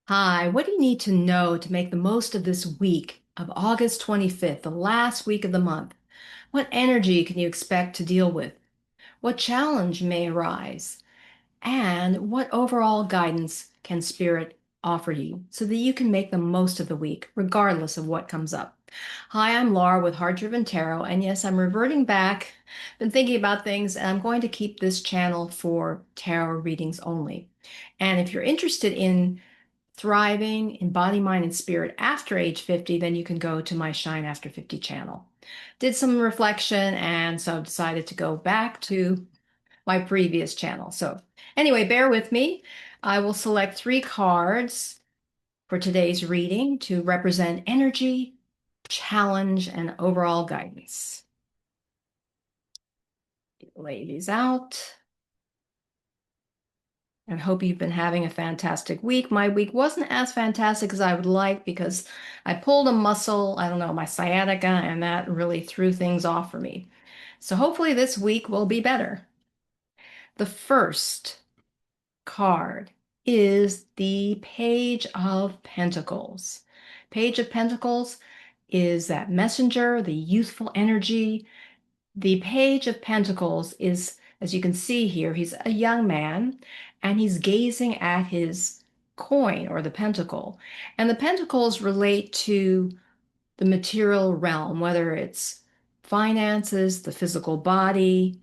Hi, what do you need to know to make the most of this week of August 25th, the last week of the month? What energy can you expect to deal with? What challenge may arise? And what overall guidance can Spirit offer you so that you can make the most of the week, regardless of what comes up? Hi, I'm Laura with Heartdriven Tarot, and yes, I'm reverting back. Been thinking about things, and I'm going to keep this channel for tarot readings only. And if you're interested in thriving in body, mind, and spirit after age 50, then you can go to my Shine After 50 channel. Did some reflection and so decided to go back to my previous channel. So anyway, bear with me. I will select three cards for today's reading to represent energy, challenge, and overall guidance. Lay these out. I hope you've been having a fantastic week. My week wasn't as fantastic as I would like because I pulled a muscle, I don't know, my sciatica, and that really threw things off for me. So hopefully this week will be better. The first card is the Page of Pentacles. Page of Pentacles is that messenger, the youthful energy. The Page of Pentacles is, as you can see here, he's a young man and he's gazing at his coin or the pentacle. And the pentacles relate to the material realm, whether it's finances, the physical body,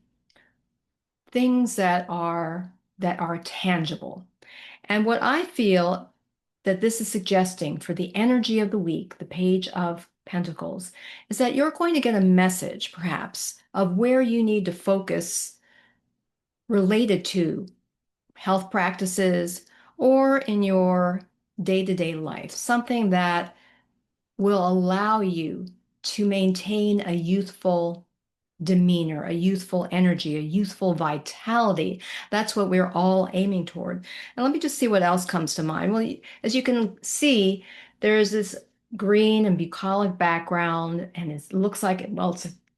things that are tangible. And what I feel that this is suggesting for the energy of the week, the Page of Pentacles, is that you're going to get a message, perhaps, of where you need to focus related to health practices or in your day-to-day life, something that will allow you to maintain a youthful demeanor, a youthful energy, a youthful vitality. That's what we're all aiming toward. And let me just see what else comes to mind. Well, as you can see, there's this green and bucolic background, and it looks like it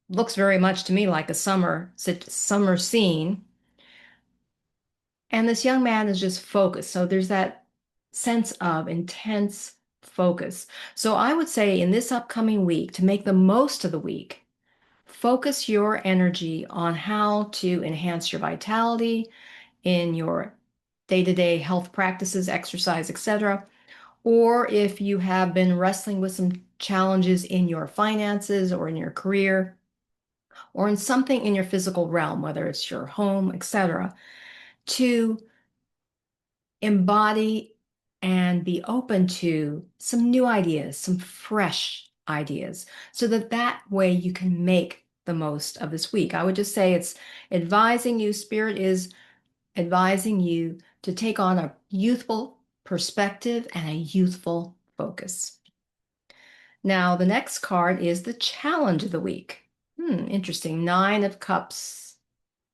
looks very much to me like a summer scene. And this young man is just focused. So there's that sense of intense focus. So I would say in this upcoming week, to make the most of the week, focus your energy on how to enhance your vitality in your day-to-day health practices, exercise, etc. Or if you have been wrestling with some challenges in your finances or in your career or in something in your physical realm, whether it's your home, etc., to embody and be open to some new ideas, some fresh ideas, so that that way you can make the most of this week. I would just say it's advising you, Spirit is advising you to take on a youthful perspective and a youthful focus. Now, the next card is the challenge of the week. Interesting. Nine of Cups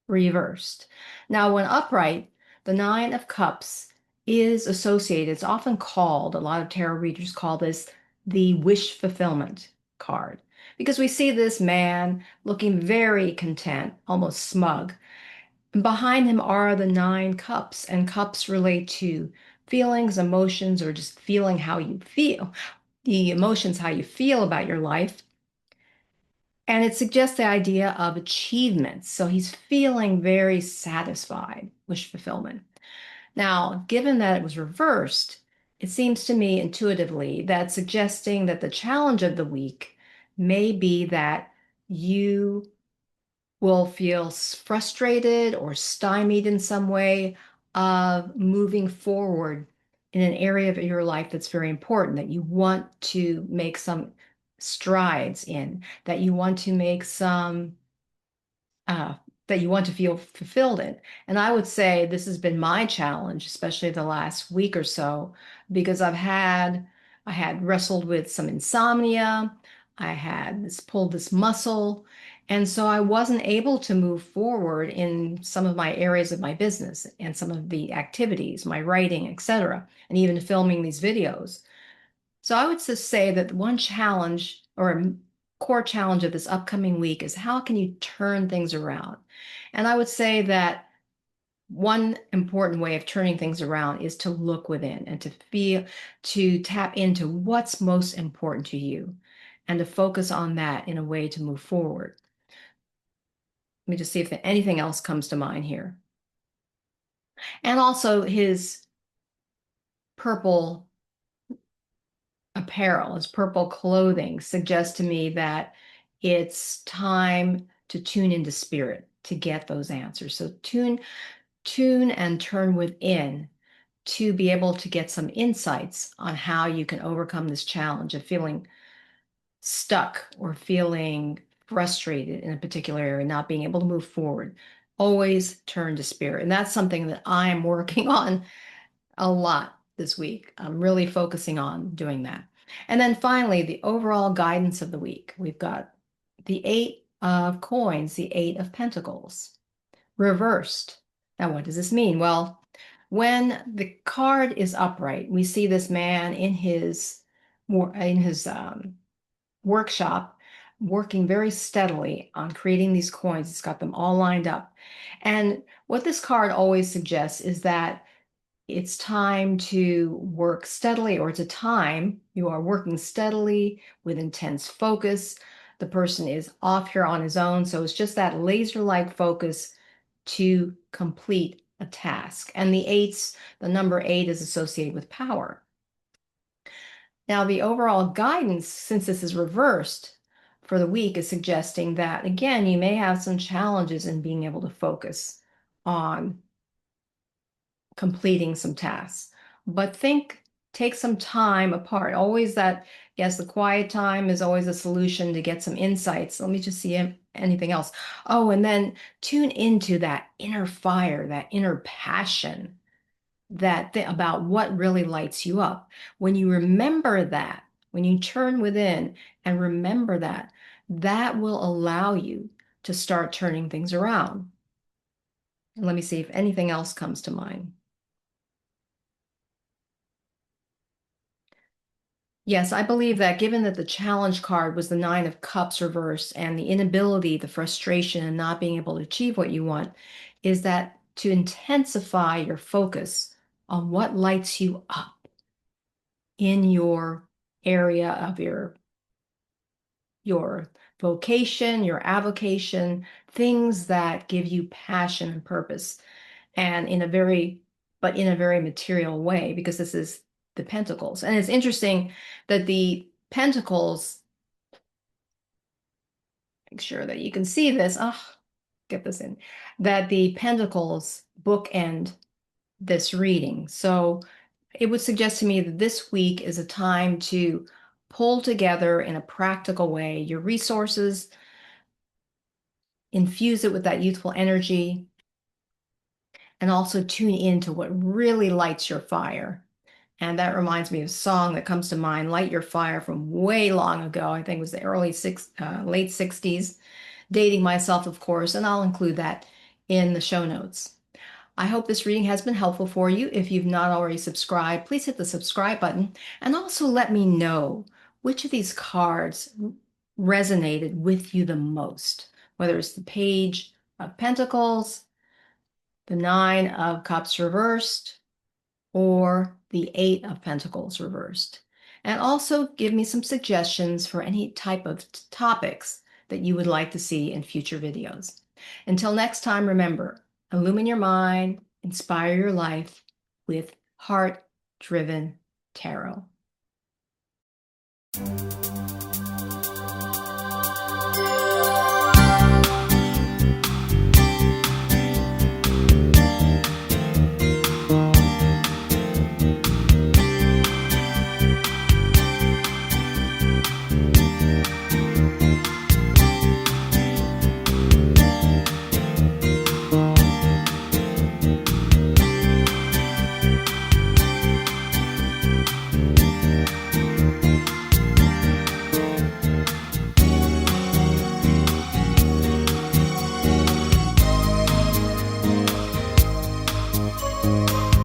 reversed. Now, when upright, the Nine of Cups is associated, it's often called, a lot of tarot readers call this the wish fulfillment card, because we see this man looking very content, almost smug. And behind him are the Nine Cups, and cups relate to feelings, emotions, or just feeling how you feel, the emotions, how you feel about your life. And it suggests the idea of achievement. So he's feeling very satisfied, wish fulfillment. Now, given that it was reversed, it seems to me intuitively that suggesting that the challenge of the week may be that you will feel frustrated or stymied in some way of moving forward in an area of your life that's very important, that you want to make some strides in, that you want to make some uh, that you want to feel fulfilled in. And I would say this has been my challenge, especially the last week or so, because I had wrestled with some insomnia. I had pulled this muscle. And so I wasn't able to move forward in some of my areas of my business and some of the activities, my writing, etc., and even filming these videos. So I would just say that one challenge or a core challenge of this upcoming week is how can you turn things around? And I would say that one important way of turning things around is to look within and to tap into what's most important to you and to focus on that in a way to move forward. Let me just see if anything else comes to mind here. And also his purple apparel, his purple clothing suggests to me that it's time to tune into spirit to get those answers. So tune and turn within to be able to get some insights on how you can overcome this challenge of feeling stuck or feeling frustrated in a particular area, not being able to move forward. Always turn to spirit. And that's something that I am working on a lot this week. I'm really focusing on doing that. And then finally, the overall guidance of the week. We've got the Eight of Coins, the Eight of Pentacles, reversed. Now, what does this mean? Well, when the card is upright, we see this man in his workshop working very steadily on creating these coins. It's got them all lined up. And what this card always suggests is that it's time to work steadily, or it's a time you are working steadily with intense focus. The person is off here on his own. So it's just that laser-like focus to complete a task. And the number eight is associated with power. Now, the overall guidance, since this is reversed for the week, is suggesting that, again, you may have some challenges in being able to focus on completing some tasks. But take some time apart. Always that, yes, the quiet time is always a solution to get some insights. Let me just see anything else. Oh, and then tune into that inner fire, that inner passion about what really lights you up. When you remember that, when you turn within and remember that, that will allow you to start turning things around. And let me see if anything else comes to mind. Yes, I believe that given that the challenge card was the Nine of Cups reversed and the inability, the frustration, and not being able to achieve what you want, is that to intensify your focus on what lights you up in your area of your vocation, your avocation, things that give you passion and purpose, and in a very material way, because this is the Pentacles. And it's interesting that the Pentacles, make sure that you can see this. Oh, get this in. That the Pentacles bookend this reading. So it would suggest to me that this week is a time to pull together in a practical way your resources, infuse it with that youthful energy, and also tune into what really lights your fire. And that reminds me of a song that comes to mind, Light Your Fire, from way long ago. I think it was the late 60s. Dating myself, of course, and I'll include that in the show notes. I hope this reading has been helpful for you. If you've not already subscribed, please hit the subscribe button and also let me know which of these cards resonated with you the most, whether it's the Page of Pentacles, the Nine of Cups reversed, or the Eight of Pentacles reversed. And also give me some suggestions for any type of topics that you would like to see in future videos. Until next time, remember, illumine your mind, inspire your life with Heart-Driven Tarot.